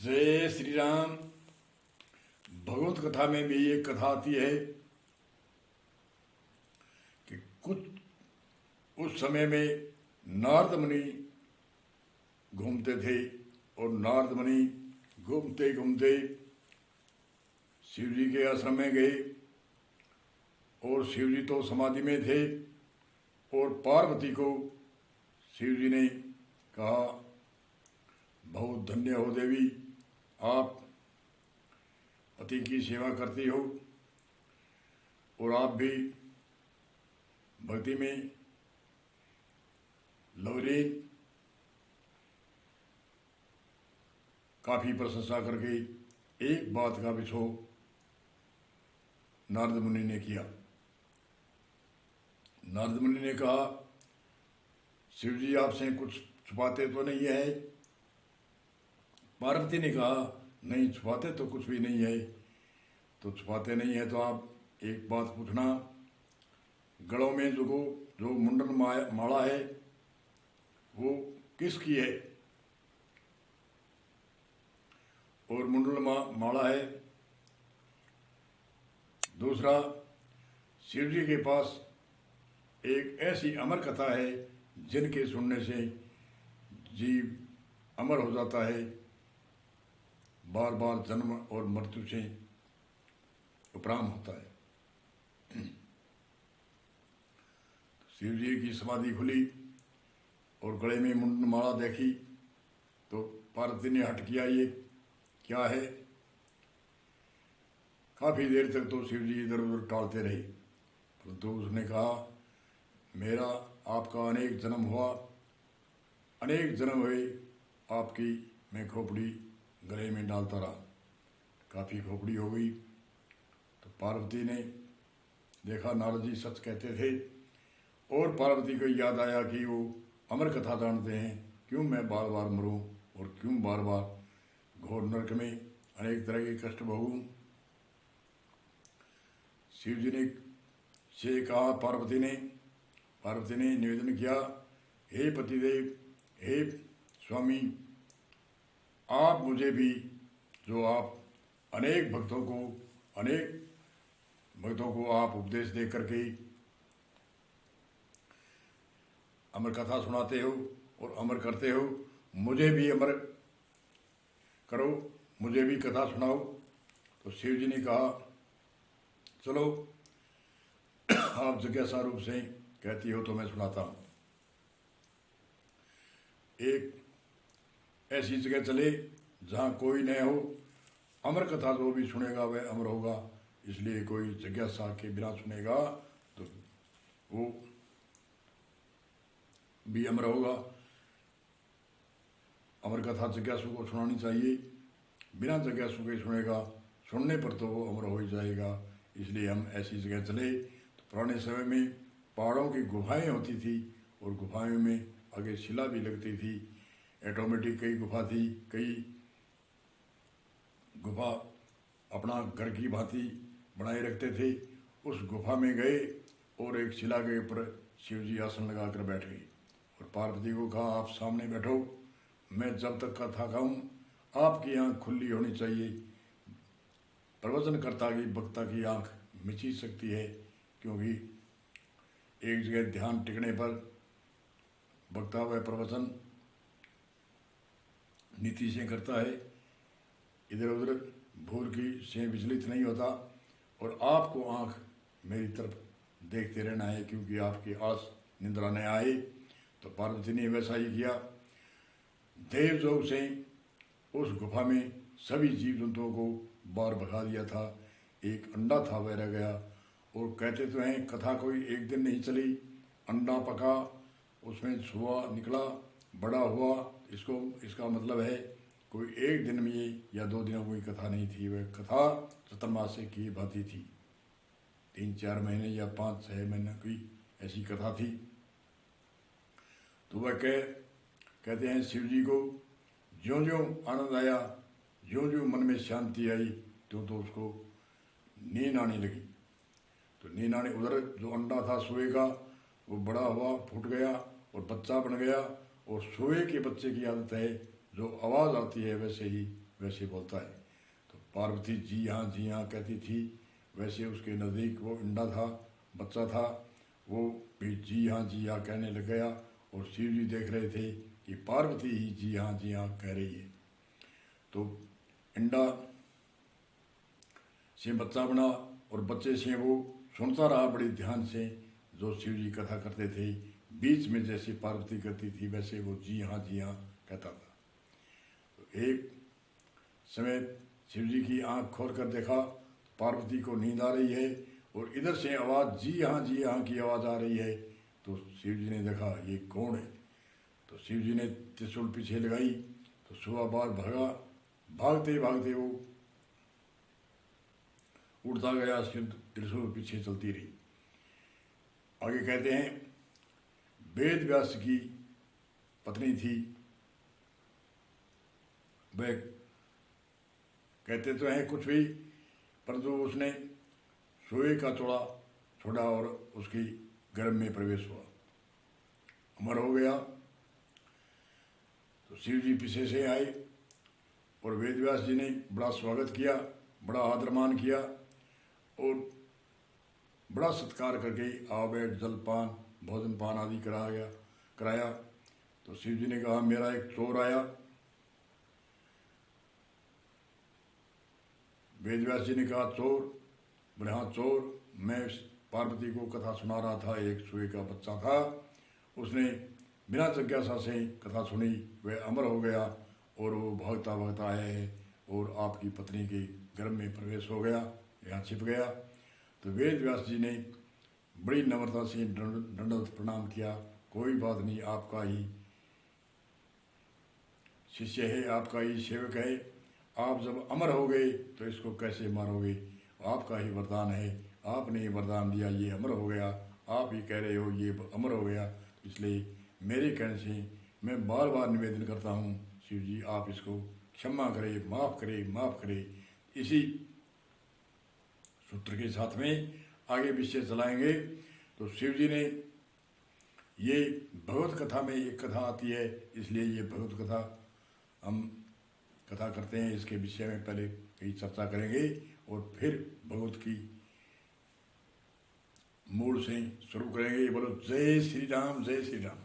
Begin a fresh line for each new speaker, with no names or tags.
जय श्री राम। भगवत कथा में भी एक कथा आती है कि कुछ उस समय में नारद मुनि घूमते थे और नारद मुनि घूमते घूमते शिव जी के आश्रम में गए और शिव जी तो समाधि में थे और पार्वती को शिव जी ने कहा, बहुत धन्य हो देवी, आप पति की सेवा करती हो और आप भी भक्ति में लवलीन। काफी प्रशंसा करके एक बात का विछोह नारद मुनि ने किया। नारद मुनि ने कहा, शिव जी आपसे कुछ छुपाते तो नहीं है? पार्वती ने कहा, नहीं छुपाते तो कुछ भी नहीं है। तो छुपाते नहीं है तो आप एक बात पूछना, गलों में जो मुंडन माला है वो किसकी है? और मुंडन माला है। दूसरा, शिव जी के पास एक ऐसी अमर कथा है जिनके सुनने से जीव अमर हो जाता है, बार बार जन्म और मृत्यु से उपराम होता है। शिव जी की समाधि खुली और गले में मुंडन माला देखी तो पार्वती ने हट किया, ये क्या है? काफी देर तक तो शिव जी इधर उधर टालते रहे, परंतु उसने कहा, मेरा आपका अनेक जन्म हुआ, अनेक जन्म हुए आपकी मैं खोपड़ी गले में डालता रहा। काफ़ी खोपड़ी हो गई तो पार्वती ने देखा नारद जी सच कहते थे और पार्वती को याद आया कि वो अमर कथा जानते हैं, क्यों मैं बार बार मरूं और क्यों बार बार घोर नरक में अनेक तरह के कष्ट भोगूं। शिव जी ने से कहा, पार्वती ने निवेदन किया, हे पतिदेव, हे स्वामी, आप मुझे भी, जो आप अनेक भक्तों को आप उपदेश दे करके अमर कथा सुनाते हो और अमर करते हो, मुझे भी अमर करो, मुझे भी कथा सुनाओ। तो शिव जी ने कहा, चलो आप जिज्ञासा रूप से कहती हो तो मैं सुनाता हूँ। एक ऐसी जगह चले जहाँ कोई न हो, अमर कथा जो भी सुनेगा वह अमर होगा, इसलिए कोई जिज्ञासा के बिना सुनेगा तो वो भी अमर होगा। अमर कथा जिज्ञासु को सुनानी चाहिए, बिना जिज्ञासु के सुनेगा, सुनने पर तो वो अमर हो ही जाएगा। इसलिए हम ऐसी जगह चले। तो पुराने समय में पहाड़ों की गुफाएं होती थी और गुफाओं में आगे शिला भी लगती थी। ऑटोमेटिक कई गुफा थी, कई गुफा अपना घर की भांति बनाए रखते थे। उस गुफा में गए और एक शिला के ऊपर शिव जी आसन लगाकर बैठ गए और पार्वती को कहा, आप सामने बैठो, मैं जब तक कथा कहूँ आपकी आँख खुली होनी चाहिए। प्रवचनकर्ता की वक्ता की आँख मिची सकती है, क्योंकि एक जगह ध्यान टिकने पर वक्ता वह प्रवचन नीति से करता है, इधर उधर भूल की से विचलित नहीं होता। और आपको आँख मेरी तरफ देखते रहना है, क्योंकि आपकी आस निंद्रा न आए। तो पार्वती ने वैसा ही किया। देवलोक से उस गुफा में सभी जीव जंतुओं को बाहर भगा दिया था। एक अंडा था वह रह गया। और कहते तो हैं कथा कोई एक दिन नहीं चली, अंडा पका, उसमें छुआ निकला, बड़ा हुआ। इसका मतलब है कोई एक दिन में या 2 दिनों की कथा नहीं थी, वह कथा चतुर्मास्य की भांति थी। 3-4 महीने या 5-6 महीने की ऐसी कथा थी। तो वह कहते हैं शिव जी को ज्यों ज्यों आनंद आया, ज्यों ज्यों मन में शांति आई, तो उसको नींद आने लगी। तो नींद आने, उधर जो अंडा था सोए का वो बड़ा हुआ, फूट गया और बच्चा बन गया। और सोए के बच्चे की आदत है, जो आवाज़ आती है वैसे ही वैसे बोलता है। तो पार्वती जी हाँ कहती थी। वैसे उसके नज़दीक वो अंडा था, बच्चा था, वो भी जी हाँ कहने लग गया। और शिव जी देख रहे थे कि पार्वती ही जी हाँ कह रही है। तो अंडा से बच्चा बना और बच्चे से वो सुनता रहा बड़े ध्यान से जो शिव जी कथा करते थे। बीच में जैसे पार्वती करती थी वैसे वो जी हाँ कहता था। तो एक समय शिव जी की आंख खोल कर देखा, पार्वती को नींद आ रही है और इधर से आवाज़ जी हाँ की आवाज़ आ रही है। तो शिव जी ने देखा ये कौन है। तो शिव जी ने त्रिशूल पीछे लगाई तो सुबह बार भागा। भागते भागते वो उड़ता गया, सिर त्रिशूल पीछे चलती रही। आगे कहते हैं वेद व्यास की पत्नी थी। वह कहते तो हैं कुछ भी, परंतु उसने सोए का चोड़ा छोड़ा और उसकी गर्भ में प्रवेश हुआ, अमर हो गया। तो शिव जी पीछे से आए और वेद व्यास जी ने बड़ा स्वागत किया, बड़ा आदर मान किया और बड़ा सत्कार करके आवैट जलपान भोजन पान आदि कराया। तो शिव जी ने कहा मेरा एक चोर आया। वेद व्यास जी ने कहा चोर? बोले हाँ चोर, मैं पार्वती को कथा सुना रहा था। एक सुए का बच्चा था, उसने बिना जिज्ञासा से कथा सुनी, वह अमर हो गया और वो भागता भागता आया है और आपकी पत्नी के गर्भ में प्रवेश हो गया, यहाँ छिप गया। तो वेद व्यास जी ने बड़ी नम्रता से दंडवत प्रणाम किया। कोई बात नहीं, आपका ही शिष्य है, आपका ही सेवक है। आप जब अमर हो गए तो इसको कैसे मारोगे? आपका ही वरदान है, आपने ही वरदान दिया, ये अमर हो गया। आप ही कह रहे हो ये अमर हो गया, इसलिए मेरे कहने से मैं बार बार निवेदन करता हूँ शिव जी आप इसको क्षमा करें, माफ़ करें। इसी सूत्र के साथ में आगे विषय चलाएंगे। तो शिव जी ने ये भगवत कथा में एक कथा आती है, इसलिए ये भगवत कथा हम कथा करते हैं। इसके विषय में पहले कई चर्चा करेंगे और फिर भगवत की मूल से शुरू करेंगे। बोलो जय श्री राम, जय श्री राम।